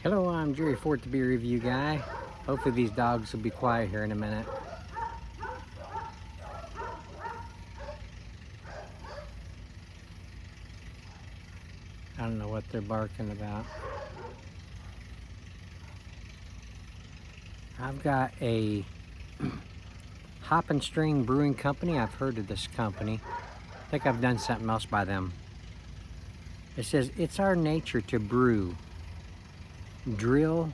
Hello, I'm Jerry Fort, the beer review guy. Hopefully these dogs will be quiet here in a minute. I don't know what they're barking about. I've got a Hop and String Brewing Company. I've heard of this company. I think I've done something else by them. It says, it's our nature to brew. Ville.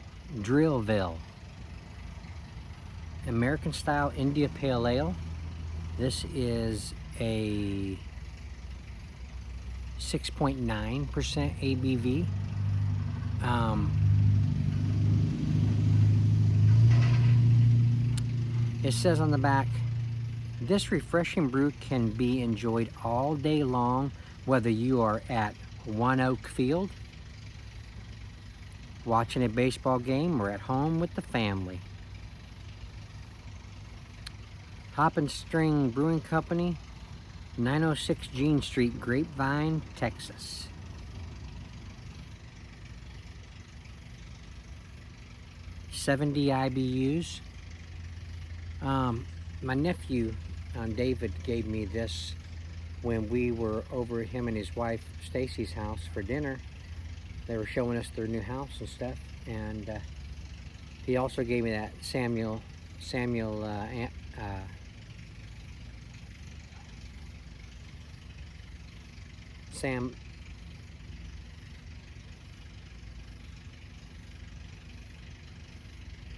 American style India Pale Ale. This is a 6.9% ABV. It says on the back, this refreshing brew can be enjoyed all day long, whether you are at One Oak Field, watching a baseball game, or at home with the family. Hop and String Brewing Company, 906 Jean Street, Grapevine, Texas. $70 IBUs. My nephew, David, gave me this when we were over at him and his wife Stacy's house for dinner. They were showing us their new house and stuff, and he also gave me that Samuel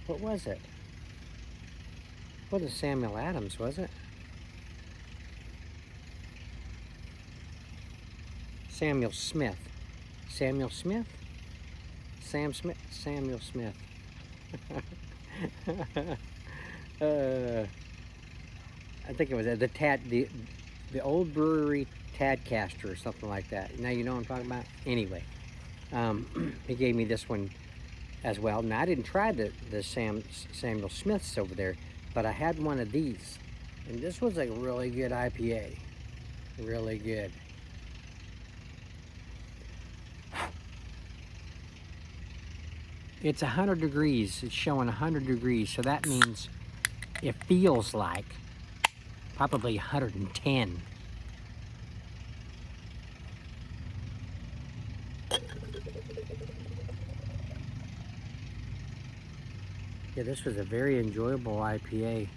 what was it? What is Samuel Adams, was it? Samuel Smith. Samuel Smith? Samuel Smith. I think it was the old brewery Tadcaster or something like that. Now you know what I'm talking about? Anyway, he gave me this one as well. Now I didn't try the Samuel Smiths over there, but I had one of these, and this was a really good IPA. Really good. It's 100 degrees. It's showing 100 degrees, so that means it feels like probably 110. Yeah, this was a very enjoyable IPA.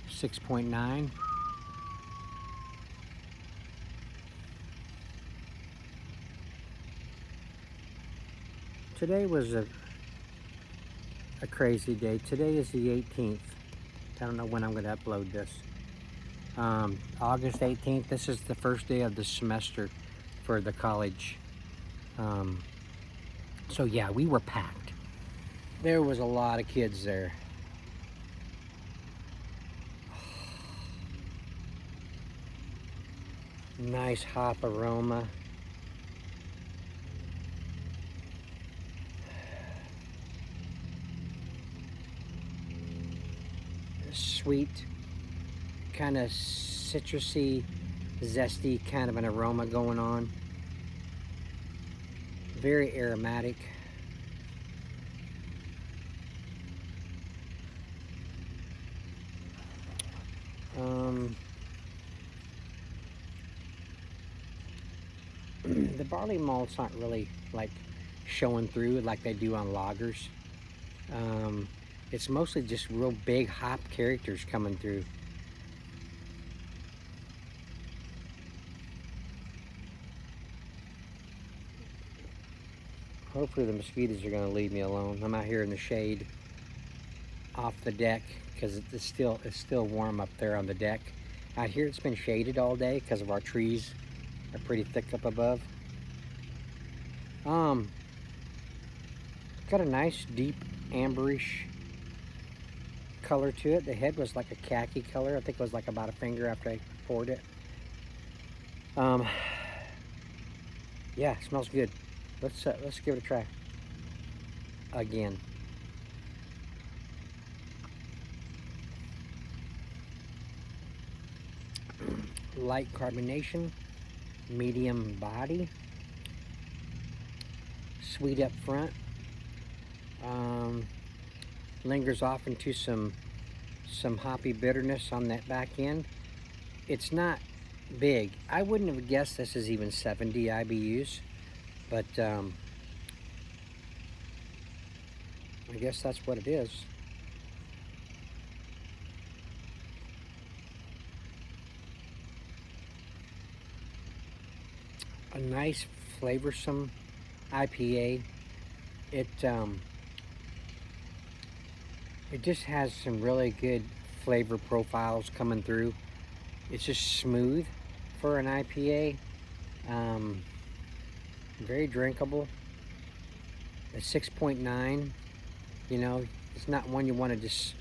6.9. Today was a crazy day. Today is the 18th. I don't know when I'm going to upload this. August 18th. This is the first day of the semester for the college. So yeah, we were packed. There was a lot of kids there. Nice hop aroma. Sweet, kind of citrusy, zesty kind of an aroma going on. Very aromatic. The barley malt's not really like showing through like they do on lagers. It's mostly just real big hop characters coming through. Hopefully the mosquitoes are going to leave me alone. I'm out here in the shade off the deck because it's still warm up there on the deck. Out here it's been shaded all day because of our trees are pretty thick up above. Got a nice deep amberish color to it. The head was like a khaki color. I think it was like about a finger after I poured it. Yeah, it smells good. Let's give it a try again. Light carbonation, medium body, sweet up front. Lingers off into some hoppy bitterness on that back end. It's not big. I wouldn't have guessed this is even 70 IBUs, but I guess that's what it is. A nice flavorsome IPA. It just has some really good flavor profiles coming through. It's just smooth for an IPA. Very drinkable. A 6.9, you know, it's not one you want to just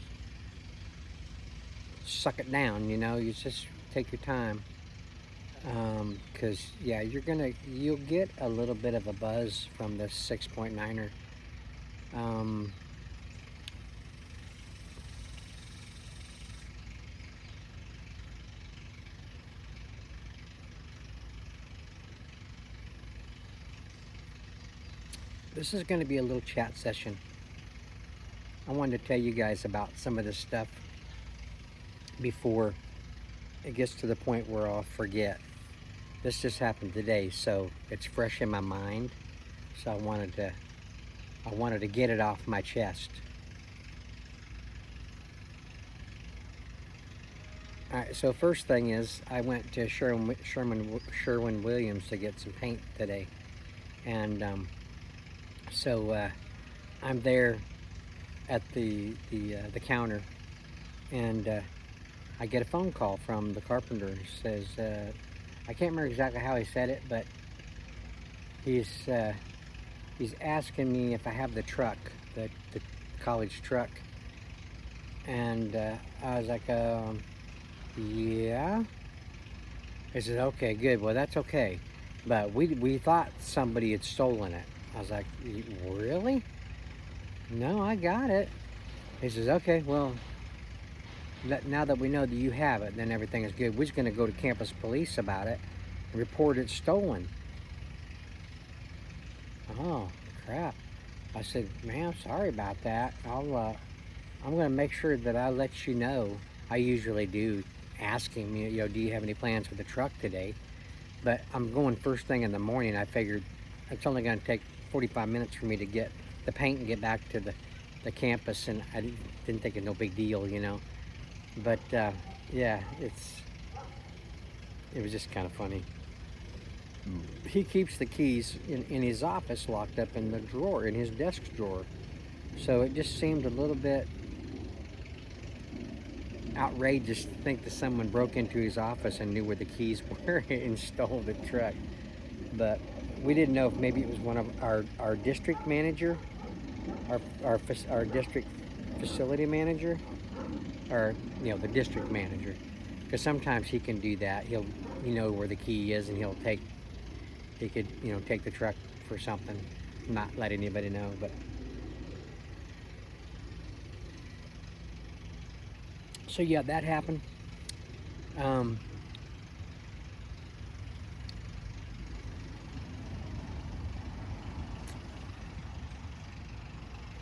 suck it down, you know, you just take your time. Because yeah, you'll get a little bit of a buzz from this 6.9er. This is going to be a little chat session. I wanted to tell you guys about some of this stuff before it gets to the point where I'll forget. This just happened today, so it's fresh in my mind. So I wanted to get it off my chest. All right, so first thing is I went to Sherwin-Williams to get some paint today, and I'm there at the counter, and I get a phone call from the carpenter. He says, I can't remember exactly how he said it, but he's asking me if I have the truck, the college truck, and I was like, yeah. He said, okay, good. Well, that's okay, but we thought somebody had stolen it. I was like, really? No, I got it. He says, okay, well, now that we know that you have it, then everything is good. We're just going to go to campus police about it and report it stolen. Oh, crap. I said, man, sorry about that. I'm going to make sure that I let you know. I usually do, ask him, you know, do you have any plans for the truck today? But I'm going first thing in the morning. I figured it's only going to take 45 minutes for me to get the paint and get back to the campus, and I didn't think it no big deal, you know. But yeah, it was just kind of funny. He keeps the keys in his office locked up in the drawer, in his desk drawer. So it just seemed a little bit outrageous to think that someone broke into his office and knew where the keys were and stole the truck. But we didn't know if maybe it was one of our district manager, our district facility manager, or you know, the district manager, because sometimes he can do that. He'll know where the key is, and he could you know, take the truck for something, not let anybody know. But so yeah, that happened.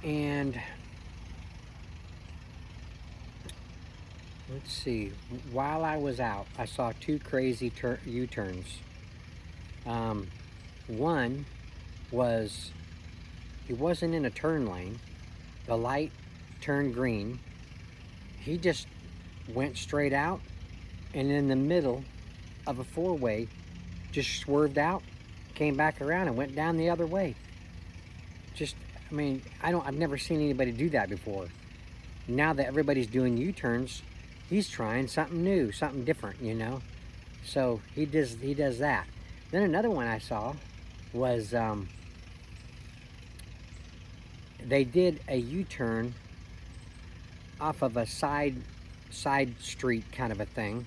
And let's see, while I was out, I saw two crazy U-turns. One was, he wasn't in a turn lane. The light turned green. He just went straight out, and in the middle of a four-way, just swerved out, came back around, and went down the other way. Just, I mean, I've never seen anybody do that before. Now that everybody's doing U-turns, he's trying something new, something different, you know. So he does that. Then another one I saw was they did a U-turn off of a side street kind of a thing,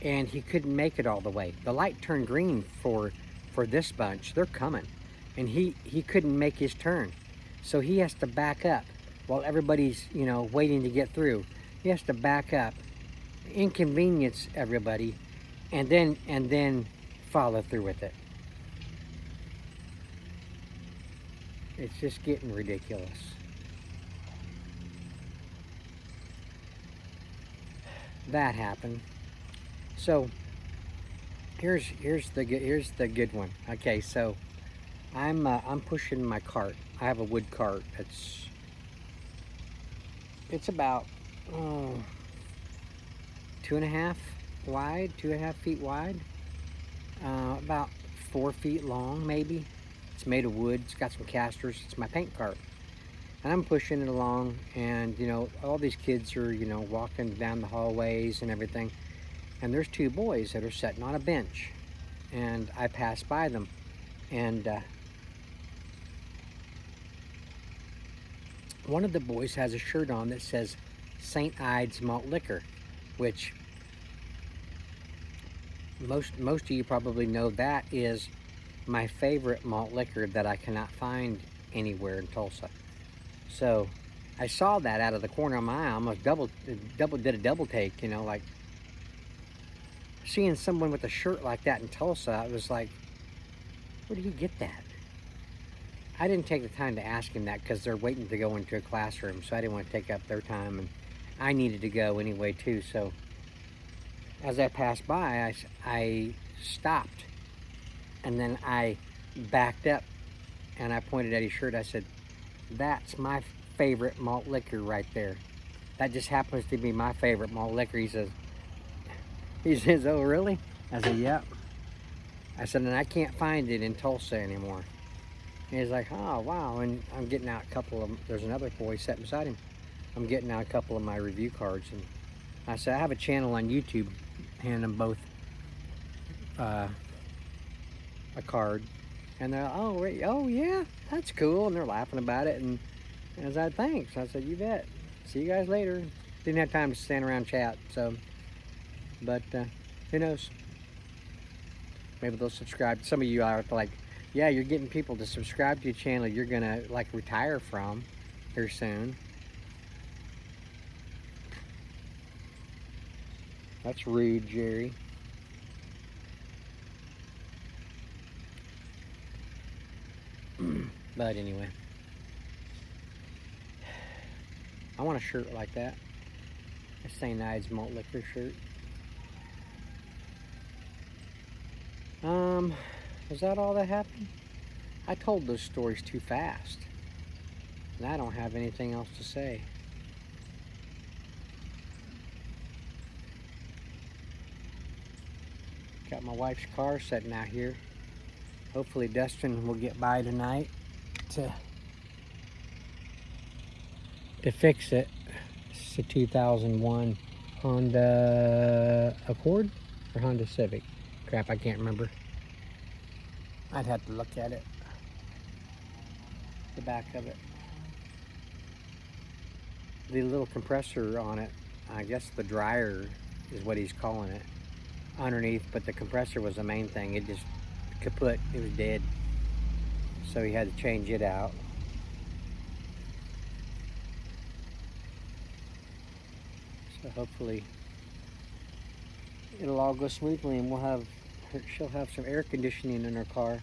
and he couldn't make it all the way. The light turned green for this bunch. They're coming, and he couldn't make his turn, so he has to back up while everybody's, you know, waiting to get through. He has to back up, inconvenience everybody, and then follow through with it. It's just getting ridiculous. That happened. So here's the good one. Okay, so I'm pushing my cart. I have a wood cart. It's about oh, 2.5 feet wide, about 4 feet long maybe. It's made of wood. It's got some casters. It's my paint cart, and I'm pushing it along. And all these kids are walking down the hallways and everything. And there's two boys that are sitting on a bench, and I pass by them, and one of the boys has a shirt on that says St. Ides Malt Liquor, which most of you probably know that is my favorite malt liquor that I cannot find anywhere in Tulsa. So I saw that out of the corner of my eye. I almost did a double take, like seeing someone with a shirt like that in Tulsa. I was like, where do you get that? I didn't take the time to ask him that because they're waiting to go into a classroom, so I didn't want to take up their time, and I needed to go anyway too. So as I passed by, I stopped, and then I backed up, and I pointed at his shirt. I said, that's my favorite malt liquor right there. That just happens to be my favorite malt liquor. He says, oh really? I said, yep. I said, and I can't find it in Tulsa anymore. And he's like, oh wow. And I'm getting out a couple of, there's another boy sitting beside him. I'm getting out a couple of my review cards, and I said, I have a channel on YouTube, hand them both a card, and they're, oh yeah, that's cool, and they're laughing about it, and I was like, thanks. I said, you bet. See you guys later. Didn't have time to stand around and chat, so, but who knows? Maybe they'll subscribe. Some of you are like, yeah, you're getting people to subscribe to your channel you're gonna like retire from here soon. That's rude, Jerry. But anyway, I want a shirt like that. A St. Ides Malt Liquor shirt. Was that all that happened? I told those stories too fast, and I don't have anything else to say. Got my wife's car sitting out here. Hopefully Dustin will get by tonight to fix it. It's a 2001 Honda Accord or Honda Civic. Crap, I can't remember. I'd have to look at it. The back of it. The little compressor on it, I guess the dryer is what he's calling it, underneath, but the compressor was the main thing. It just kaput, it was dead. So he had to change it out. So hopefully it'll all go smoothly, and she'll have some air conditioning in her car.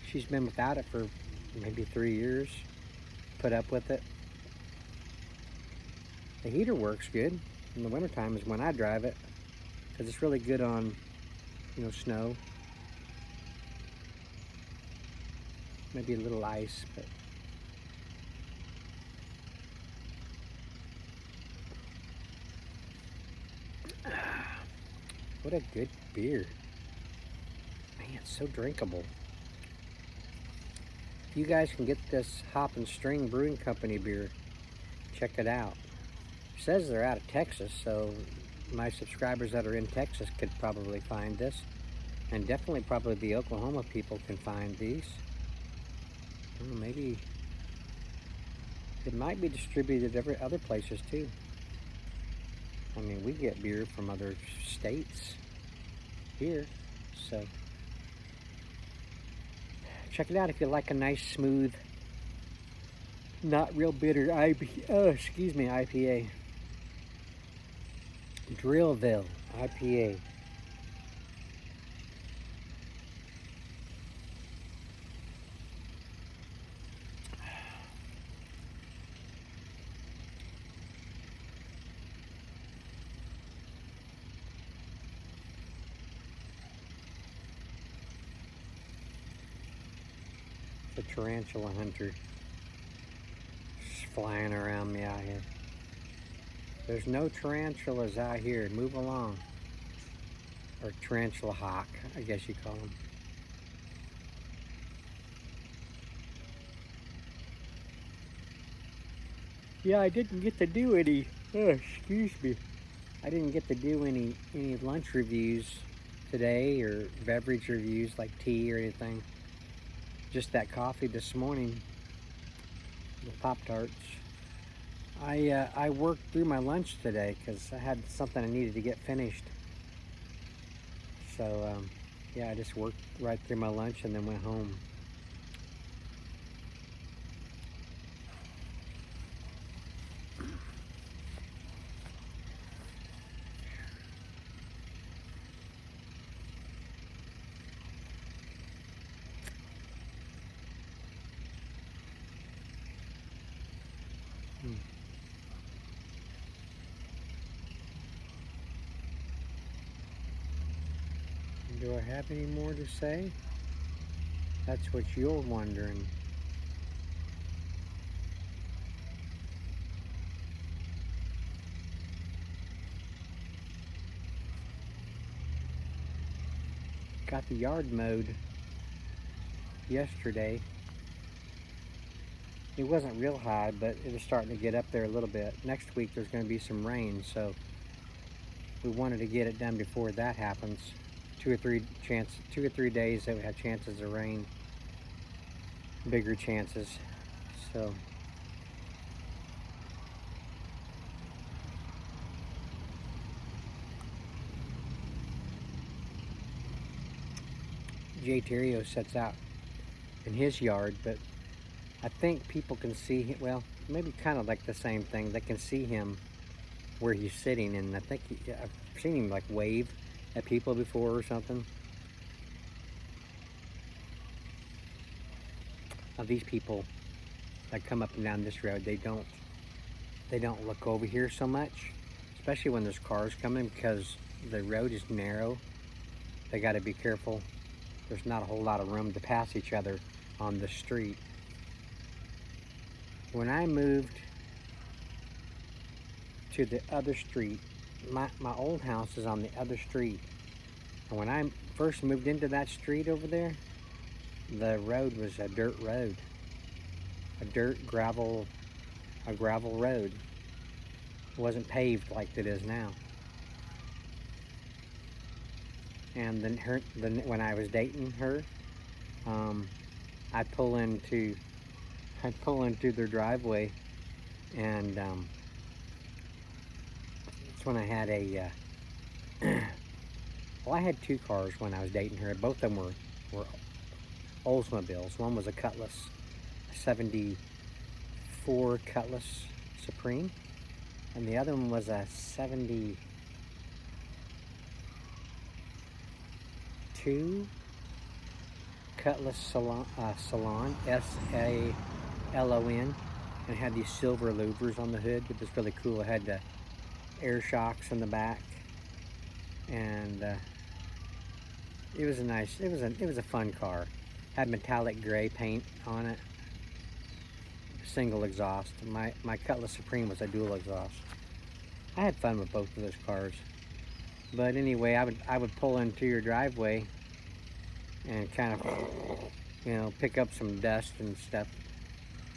She's been without it for maybe 3 years. Put up with it. The heater works good in the wintertime is when I drive it, because it's really good on snow, maybe a little ice, but what a good beer. Man, it's so drinkable. If you guys can get this Hop and String Brewing Company beer, check it out. It says they're out of Texas, so my subscribers that are in Texas could probably find this. And definitely probably the Oklahoma people can find these. Oh, maybe it might be distributed every other places too. I mean, we get beer from other states here, so check it out if you like a nice, smooth, not real bitter IPA. Ville IPA. It's a tarantula hunter just flying around me out here. There's no tarantulas out here. Move along. Or tarantula hawk, I guess you call them. Yeah, I didn't get to do any. Oh, excuse me. I didn't get to do any lunch reviews today or beverage reviews like tea or anything. Just that coffee this morning, the Pop-Tarts. I worked through my lunch today because I had something I needed to get finished. So yeah, I just worked right through my lunch and then went home. Do I have any more to say? That's what you're wondering. Got the yard mowed yesterday. It wasn't real high, but it was starting to get up there a little bit. Next week there's going to be some rain, so we wanted to get it done before that happens. 2 or 3 days that we have chances of rain, bigger chances. So Jay Terrio sets out in his yard, but I think people can see him, well, maybe kind of like the same thing. They can see him where he's sitting, and I think I've seen him like wave at people before or something. Now these people that come up and down this road, they don't look over here so much, especially when there's cars coming because the road is narrow. They got to be careful. There's not a whole lot of room to pass each other on the street. When I moved to the other street, my old house is on the other street. And when I first moved into that street over there, the road was a dirt road. A gravel road. It wasn't paved like it is now. And then when I was dating her, I'd pull into their driveway, and that's when I had a well, I had 2 cars when I was dating her. Both of them were Oldsmobiles. One was a Cutlass, a 74 Cutlass Supreme, and the other one was a 72 Cutlass Salon, S-A-L-O-N, and it had these silver louvers on the hood. It was really cool. It had the air shocks in the back, and it was a fun car. Had metallic gray paint on it, single exhaust. My Cutlass Supreme was a dual exhaust. I had fun with both of those cars. But anyway, I would pull into your driveway and kind of, pick up some dust and stuff.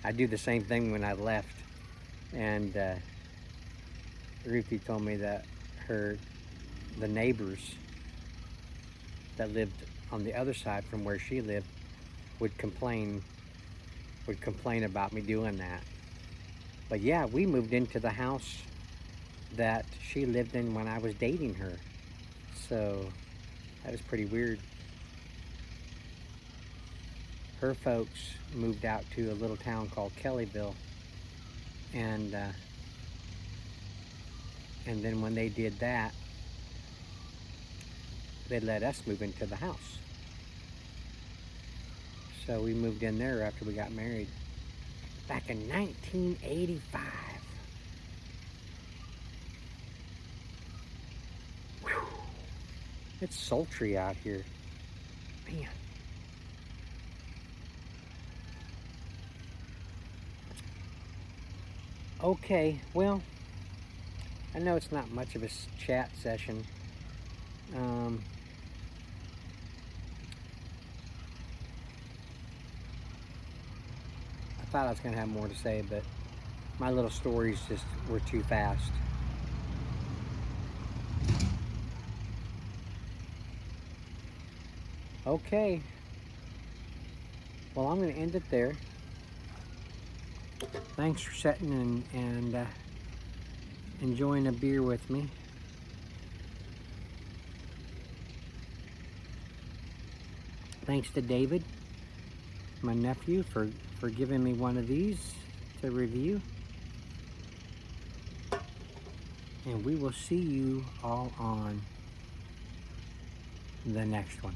I do the same thing when I left. And Ruthie told me that the neighbors that lived on the other side from where she lived would complain about me doing that. But yeah, we moved into the house that she lived in when I was dating her. So that was pretty weird. Her folks moved out to a little town called Kellyville, and then when they did that, they let us move into the house. So we moved in there after we got married back in 1985. Whew. It's sultry out here, man. Okay, well, I know it's not much of a chat session. I thought I was going to have more to say, but my little stories just were too fast. Okay, well, I'm going to end it there. Thanks for sitting and enjoying a beer with me. Thanks to David, my nephew, for giving me one of these to review. And we will see you all on the next one.